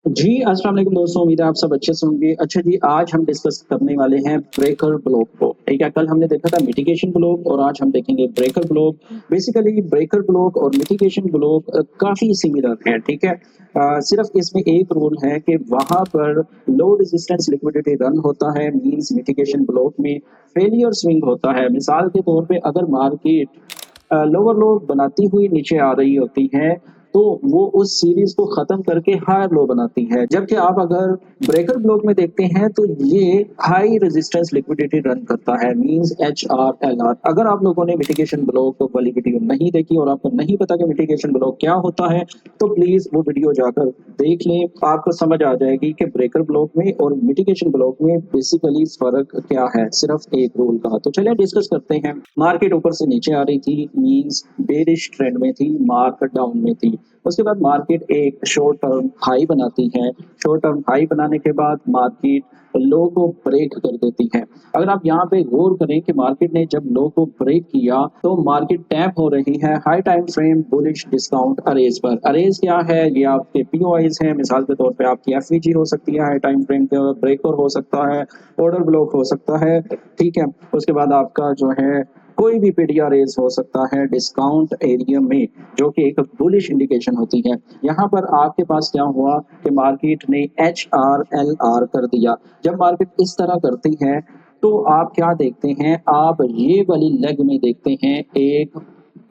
जी, अस्सलाम वालेकुम दोस्तों, उम्मीद है आप सब अच्छे से होंगे। अच्छा जी, आज हम डिस्कस करने वाले हैं ब्रेकर ब्लॉक को, ठीक है? कल हमने देखा था मिटिगेशन ब्लॉक और आज हम देखेंगे breaker block. Basically breaker block और मिटिगेशन ब्लॉक काफ़ी सिमिलर हैं, ठीक है? सिर्फ़ इसमें एक रूल है कि वहाँ पर लो रेजिस्टेंस लिक्विडिटी रन होता है, मीन्स मिटिगेशन ब्लॉक में फेलियर स्विंग होता है। मिसाल के तौर पे अगर मार्केट लोअर लो बनाती हुई नीचे आ रही होती है, तो वो उस सीरीज़ को ख़त्म करके हायर लो बनाती है। जबकि आप अगर ब्रेकर ब्लॉक में देखते हैं तो ये हाई रेजिस्टेंस लिक्विडिटी रन करता है, मीन्स एचआरएलआर। अगर आप लोगों ने मिटिगेशन ब्लॉक वाली वीडियो नहीं देखी और आपको नहीं पता कि मिटिगेशन ब्लॉक क्या होता है, तो प्लीज़ वो वीडियो जाकर देख लें। आपको समझ आ जाएगी कि ब्रेकर ब्लॉक में और मिटिगेशन ब्लॉक में बेसिकली फ़र्क क्या है, सिर्फ़ एक रूल का। तो चलिए डिस्कस करते हैं। मार्केट ऊपर से नीचे आ रही थी, मीन्स बेरिश ट्रेंड में थी, मार्केट डाउन में थी। उसके बाद मार्केट एक शॉर्ट टर्म हाई बनाती है। शॉर्ट टर्म हाई बनाने के बाद मार्केट लो को ब्रेक कर देती है। अगर आप यहाँ पे गौर करें कि मार्केट ने जब लो को ब्रेक किया तो मार्केट टैप हो रही है high time frame bullish discount arrays पर। अरेज क्या है? ये आपके पीओआईज हैं। मिसाल के तौर पे आपकी एफवीजी हो सकती है, हाई टाइम फ्रेम का ब्रेकर हो सकता है, ऑर्डर ब्लॉक हो सकता है, ठीक है? उसके बाद आपका जो है कोई भी पीडीआर रेज हो सकता है डिस्काउंट एरिया में, जो कि एक बुलिश इंडिकेशन होती है। यहाँ पर आपके पास क्या हुआ कि मार्केट ने एच आर एल आर कर दिया। जब मार्केट इस तरह करती है तो आप क्या देखते हैं, आप ये वाली लेग में देखते हैं एक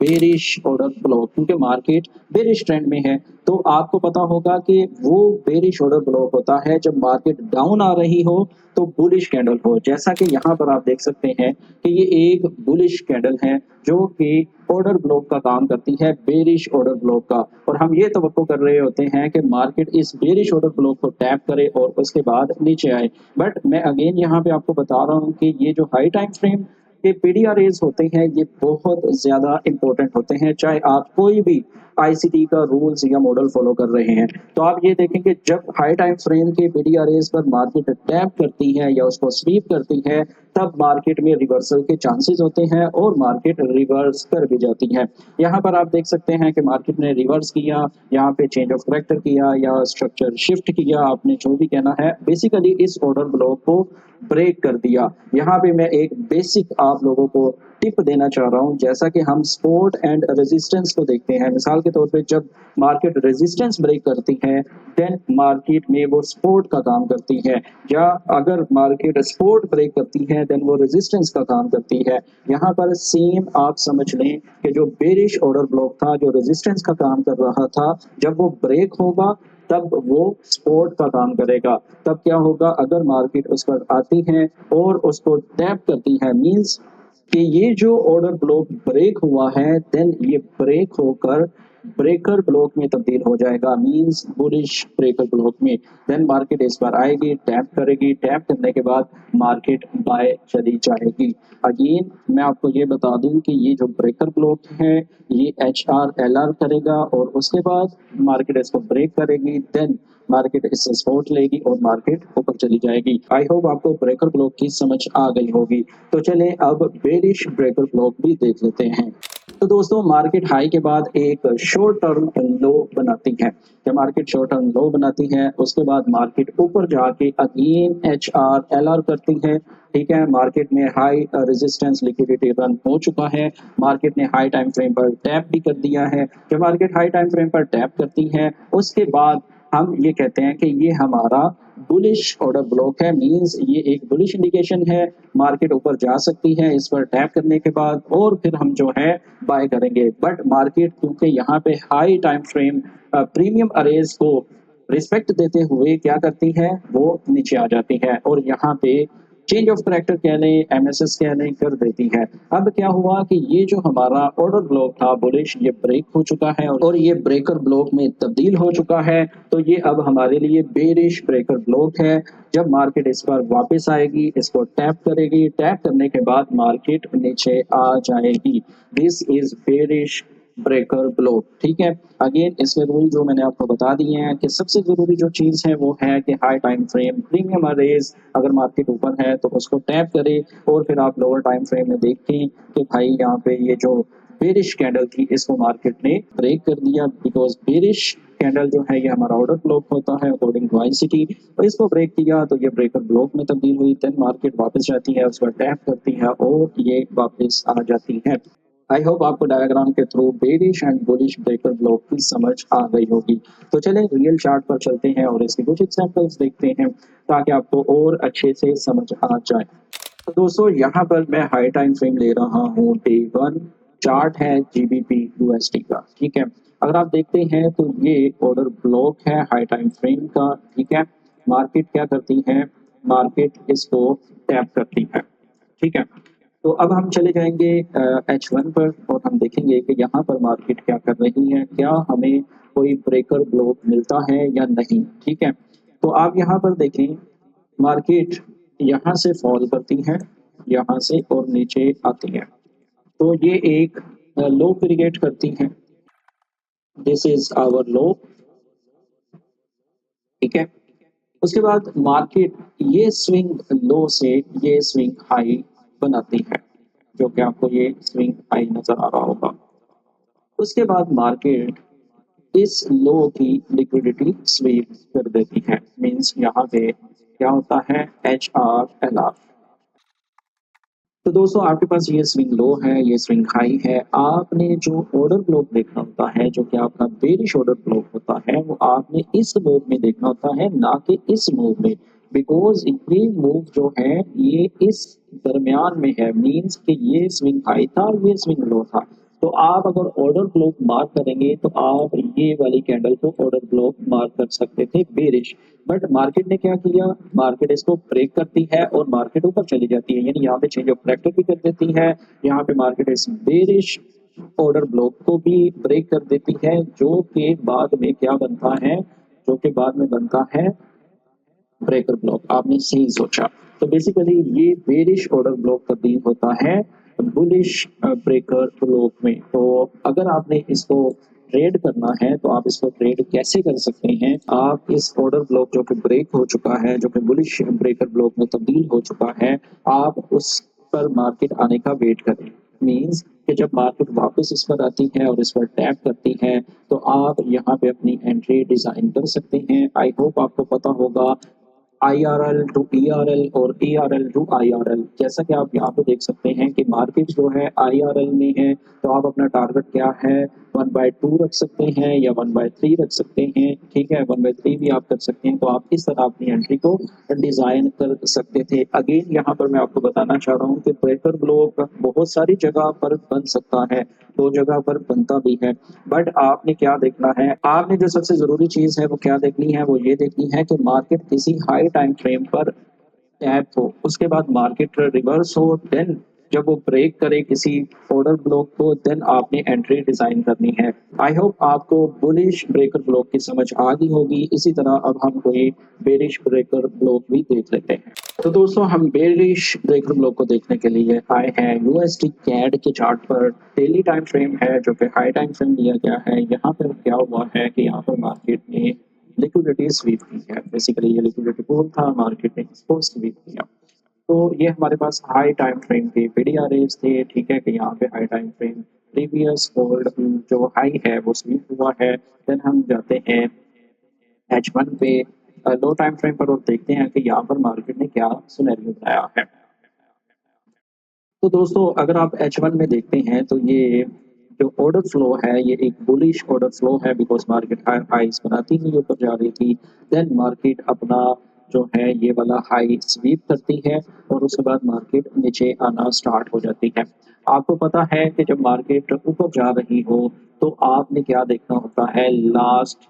बेरिश ऑर्डर ब्लॉक, क्योंकि मार्केट बेरिश ट्रेंड में है। तो आपको पता होगा कि वो बेरिश ऑर्डर ब्लॉक होता है जब मार्केट डाउन आ रही हो तो बुलिश कैंडल हो। जैसा कि यहाँ पर आप देख सकते हैं कि ये एक बुलिश कैंडल है जो कि ऑर्डर ब्लॉक का काम करती है, बेरिश ऑर्डर ब्लॉक का। और हम ये तवक्को कर रहे होते हैं कि मार्केट इस बेरिश ऑर्डर ब्लॉक को टैप करे और उसके बाद नीचे आए। बट मैं अगेन यहाँ पे आपको बता रहा हूँ कि ये जो हाई टाइम फ्रेम के पीडीआरएस होते हैं ये बहुत ज़्यादा इंपॉर्टेंट होते हैं, चाहे आप कोई भी आईसीटी का रूल्स या मॉडल फॉलो कर रहे हैं। तो आप ये देखेंगे जब हाई टाइम फ्रेम के पीडीआरएस पर मार्केट टैप करती है या उसको स्वीप करती है, तब मार्केट में रिवर्सल के चांसेस होते हैं और मार्केट रिवर्स कर भी जाती है। यहाँ पर आप देख सकते हैं कि मार्केट ने रिवर्स किया, यहाँ पे चेंज ऑफ करेक्टर किया या स्ट्रक्चर शिफ्ट किया, आपने जो भी कहना है, बेसिकली इस ऑर्डर ब्लॉक को ब्रेक कर दिया। यहाँ पे मैं एक बेसिक आप लोगों को टिप देना चाह रहा हूँ। जैसा कि हम सपोर्ट एंड रेजिस्टेंस को देखते हैं, मिसाल के तौर पे जब मार्केट रेजिस्टेंस ब्रेक करती है देन मार्केट में वो सपोर्ट का काम करती है, या अगर मार्केट सपोर्ट ब्रेक करती है देन वो रेजिस्टेंस का काम करती है। यहाँ पर सेम आप समझ लें कि जो बेरिश ऑर्डर ब्लॉक था जो रेजिस्टेंस का काम कर रहा था, जब वो ब्रेक होगा तब वो सपोर्ट का काम करेगा। तब क्या होगा, अगर मार्केट उस पर आती है और उसको टैप करती है, मींस कि ये जो ऑर्डर ब्लॉक ब्रेक हुआ है देन ये ब्रेक होकर ब्रेकर ब्लॉक में तब्दील हो जाएगा, मींस बुलिश ब्रेकर ब्लॉक में। देन मार्केट इस बार आएगी, टैप करेगी, टैप करने के बाद मार्केट बाय चली जाएगी। अगेन मैं आपको ये बता दूं कि ये जो ब्रेकर ब्लॉक है ये एच आर एल आर करेगा और उसके बाद मार्केट इसको ब्रेक करेगी, देन मार्केट इससे सपोर्ट लेगी और मार्केट ऊपर चली जाएगी। आई होप आपको ब्रेकर ब्लॉक की समझ आ गई होगी। तो चलें अब बेरिश ब्रेकर ब्लॉक भी देख लेते हैं। तो दोस्तों मार्केट हाई के बाद एक शॉर्ट टर्म लो बनाती है। जब मार्केट शॉर्ट टर्म लो बनाती है उसके बाद मार्केट ऊपर जाके again H R L R करती है, ठीक है? मार्केट में हाई रेजिस्टेंस लिक्विडिटी रन हो चुका है, मार्केट ने हाई टाइम फ्रेम पर टैप भी कर दिया है। जब मार्केट हाई टाइम फ्रेम पर टैप करती है उसके बाद हम ये कहते हैं कि ये हमारा बुलिश ऑर्डर ब्लॉक है, मींस ये एक बुलिश इंडिकेशन है। मार्केट ऊपर जा सकती है इस पर टैप करने के बाद और फिर हम जो है बाय करेंगे। बट मार्केट क्योंकि यहाँ पे high time frame premium arrays को रिस्पेक्ट देते हुए क्या करती है, वो नीचे आ जाती है और यहाँ पे चेंज ऑफ करेक्टर कह लें, एमएसएस कह लें, कर देती है। अब क्या हुआ कि ये जो हमारा ऑर्डर ब्लॉक था बुलिश, ये ब्रेक हो चुका है और ये ब्रेकर ब्लॉक में तब्दील हो चुका है। तो ये अब हमारे लिए बेरिश ब्रेकर ब्लॉक है। जब मार्केट इस पर वापस आएगी, इसको टैप करेगी, टैप करने के बाद मार्केट नीचे आ जाएगी। This is bearish breaker block, ठीक है? अगेन इसके रूल जो मैंने आपको बता दिए हैं कि सबसे जरूरी जो चीज है वो है कि high time frame premium arrays, अगर मार्केट ऊपर है तो उसको टैप करें और फिर आप लोअर टाइम फ्रेम में देखें कि भाई यहाँ पे ये जो बेरिश कैंडल थी, इसको मार्केट ने ब्रेक कर दिया बिकॉज बेरिश कैंडल जो है ये हमारा ऑर्डर ब्लॉक होता है अकॉर्डिंग टू आईसीटी, और इसको ब्रेक किया तो ये ब्रेकर ब्लॉक में तब्दील हुई। देन मार्केट वापस जाती है, उसको टैप करती है और ये वापस आ जाती है। आई होप आपको डायग्राम के through bearish and bullish breaker block की समझ आ गई होगी। तो चलें रियल चार्ट पर चलते हैं और इसके कुछ एग्जांपल्स देखते हैं ताकि आपको और अच्छे से समझ आ जाए। तो दोस्तों यहाँ पर मैं हाई टाइम फ्रेम ले रहा हूँ, डे वन चार्ट है जीबीपी यूएसडी का, ठीक है। अगर आप देखते हैं तो ये ऑर्डर ब्लॉक है हाई टाइम फ्रेम का, ठीक है। मार्केट क्या करती है, मार्केट इसको टैप करती है, ठीक है। तो अब हम चले जाएंगे H1 पर और हम देखेंगे कि यहाँ पर मार्केट क्या कर रही है, क्या हमें कोई ब्रेकर ब्लॉक मिलता है या नहीं, ठीक है। तो आप यहाँ पर देखें, मार्केट यहाँ से फॉल करती है, यहाँ से और नीचे आती है, तो ये एक लो क्रिएट करती है। दिस इज आवर लो, ठीक है। उसके बाद मार्केट ये स्विंग लो से ये स्विंग हाई बनाती है, जो कि आपको ये स्विंग हाई नजर आ रहा होगा। उसके बाद मार्केट इस लो की लिक्विडिटी स्वीप कर देती है, मींस यहाँ पे क्या होता है, HRLR। तो दोस्तों आपके पास ये स्विंग लो है, ये स्विंग हाई है। आपने जो ऑर्डर ब्लॉक देखना होता है, जो कि आपका बेरिश ऑर्डर ब्लॉक होता है, वो आपने इस मूव में देखना होता है, ना कि इस मूव में। बिकॉज ये मूव जो है ये इस दरमियान में है, मींस कि ये स्विंग हाई था, ये स्विंग लो था। तो आप अगर ऑर्डर ब्लॉक मार्क करेंगे तो आप ये वाली कैंडल को ऑर्डर ब्लॉक मार्क कर सकते थे बेरिश। बट मार्केट ने क्या किया, मार्केट इसको ब्रेक करती है और मार्केट ऊपर चली जाती है, यानी यहाँ पे चेंज ऑफ ट्रैक्टर भी कर देती है। यहाँ पे मार्केट इस बेरिश ऑर्डर ब्लॉक को भी ब्रेक कर देती है, जो कि बाद में क्या बनता है, जो कि बाद में बनता है ब्रेकर ब्लॉक। आपने सही सोचा। तो बेसिकली ये बेरिश ऑर्डर ब्लॉक तब्दील होता है बुलिश ब्रेकर ब्लॉक में। तो अगर आपने इसको ट्रेड करना है तो आप इसको ट्रेड कैसे कर सकते हैं, आप इस ऑर्डर ब्लॉक जो कि ब्रेक हो चुका है, जो कि बुलिश ब्रेकर ब्लॉक में तब्दील हो चुका है, आप उस पर मार्केट आने का वेट करें। मींस कि जब मार्केट वापस इस पर आती है और इस पर टैप करती है तो आप यहाँ पे अपनी एंट्री डिजाइन कर सकते हैं। आई होप आपको पता होगा IRL टू ERL और ERL टू IRL। जैसा कि आप यहाँ पे देख सकते हैं कि मार्केट जो है IRL में है, तो आप अपना टारगेट क्या है, 1/2 रख सकते हैं या 1/3 रख सकते हैं, ठीक है। 1/3 भी आप कर सकते हैं। तो आप इस तरह अपनी एंट्री को डिजाइन कर सकते थे। अगेन यहाँ पर मैं आपको बताना चाह रहा हूँ कि ब्रेकर ब्लॉक बहुत सारी जगह पर बन सकता है, दो जगह पर बनता भी है। बट आपने क्या देखना है, आपने जो सबसे जरूरी चीज है वो क्या देखनी है, वो ये देखनी है कि मार्केट किसी हाई टाइम फ्रेम पर टैप हो, उसके बाद मार्केट रिवर्स हो, देन जब वो ब्रेक करे किसी ऑर्डर ब्लॉक को, देन आपने एंट्री डिजाइन करनी है। आई होप आपको बुलिश ब्रेकर ब्लॉक की समझ आ गई होगी। इसी तरह अब हम कोई बेरिश ब्रेकर ब्लॉक भी देख लेते हैं। तो दोस्तों हम बेरिश ब्रेकर ब्लॉक को देखने के लिए आए हैं यूएसडी कैड के चार्ट पर। डेली टाइम फ्रेम है जो कि हाई टाइम फ्रेम दिया गया है। यहाँ पर क्या हुआ है कि यहाँ पर मार्केट ने लिक्विडिटी स्वीप की है। बेसिकली ये लिक्विडिटी पूल था, मार्केट ने इसको स्वीप किया। तो ये हमारे पास हाई टाइम फ्रेम के पीडीआर थे, ठीक है। कि यहाँ पे high time frame previous hold जो हाई है वो स्वीप हुआ है। देन हम जाते हैं H1 पे लो टाइम फ्रेम पर और देखते हैं कि यहाँ पर मार्केट ने क्या सिनेरियो बनाया है। तो दोस्तों अगर आप H1 में देखते हैं तो ये जो ऑर्डर फ्लो है ये एक बुलिश ऑर्डर फ्लो है, बिकॉज मार्केट हाईस बनाती हुई ऊपर जा रही थी। देन मार्केट अपना जो है ये वाला हाई स्वीप करती है और उसके बाद मार्केट नीचे आना स्टार्ट हो जाती है। आपको पता है कि जब मार्केट ऊपर जा रही हो तो आपने क्या देखना होता है, लास्ट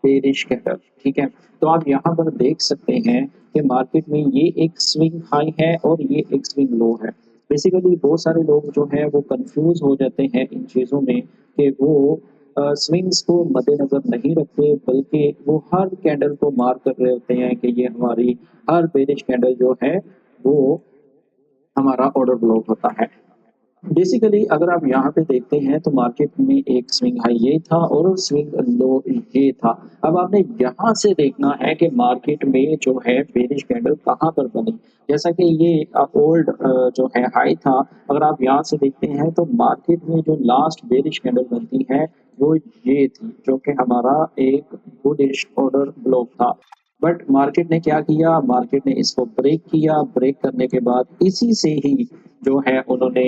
बेरिश कैंडल, ठीक है। तो आप यहाँ पर देख सकते हैं कि मार्केट में ये एक स्विंग हाई है और ये एक स्विंग लो है। बेसिकली बहुत सारे लोग जो है वो कंफ्यूज हो जाते हैं इन चीज़ों में कि वो स्विंग्स को मद्देनजर नहीं रखते, बल्कि वो हर कैंडल को मार्क कर रहे होते हैं कि ये हमारी हर बेरिश कैंडल जो है वो हमारा ऑर्डर ब्लॉक होता है। बेसिकली अगर आप यहाँ पे देखते हैं तो मार्केट में एक स्विंग हाई ये था और स्विंग लो ये था। अब आपने यहाँ से देखना है कि मार्केट में जो है बेरिश कैंडल कहाँ पर बनी। जैसा कि ये ओल्ड जो है हाई था, अगर आप यहाँ से देखते हैं तो मार्केट में जो लास्ट बेरिश कैंडल बनती है वो ये थी, जो कि हमारा एक बुलिश ऑर्डर ब्लॉक था। बट मार्केट ने क्या किया, मार्केट ने इसको ब्रेक किया, ब्रेक करने के बाद इसी से ही जो है उन्होंने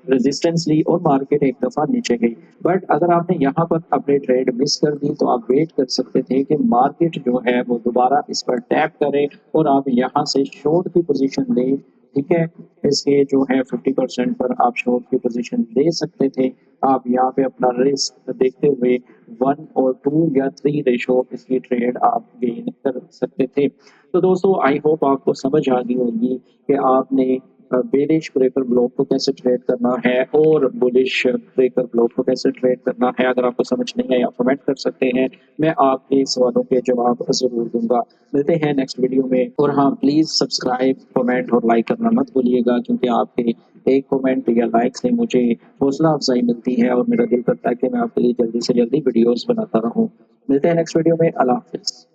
रेजिस्टेंस ली और मार्केट एक दफा नीचे गई। बट अगर आपने यहाँ पर अपने ट्रेड मिस कर दी तो आप वेट कर सकते थे कि मार्केट जो है वो दोबारा इस पर टैप करे और आप यहाँ से शॉर्ट की पोजीशन ले। ठीक है, इसके जो है 50% पर आप शॉर्ट की पोजीशन ले सकते थे। आप यहाँ पे अपना रिस्क देखते हुए 1 और 2 या 3 रेशो इसकी ट्रेड आप गेन कर सकते थे। तो दोस्तों आई होप आपको समझ आ गई होगी कि आपने बेरिश ब्रेकर ब्लॉक को कैसे ट्रेड करना है और बुलिश ब्रेकर ब्लॉक को कैसे ट्रेड करना है। अगर आपको समझ नहीं आया कमेंट कर सकते हैं, मैं आपके सवालों के जवाब ज़रूर दूंगा। मिलते हैं नेक्स्ट वीडियो में, और हाँ प्लीज़ सब्सक्राइब, कमेंट और लाइक करना मत भूलिएगा, क्योंकि आपके एक कमेंट या लाइक से मुझे हौसला अफजाई मिलती है और मेरा दिल करता है कि मैं आपके लिए जल्दी से जल्दी वीडियोज़ बनाता रहूँ। मिलते हैं नेक्स्ट वीडियो में। अल्लाह हाफिज़।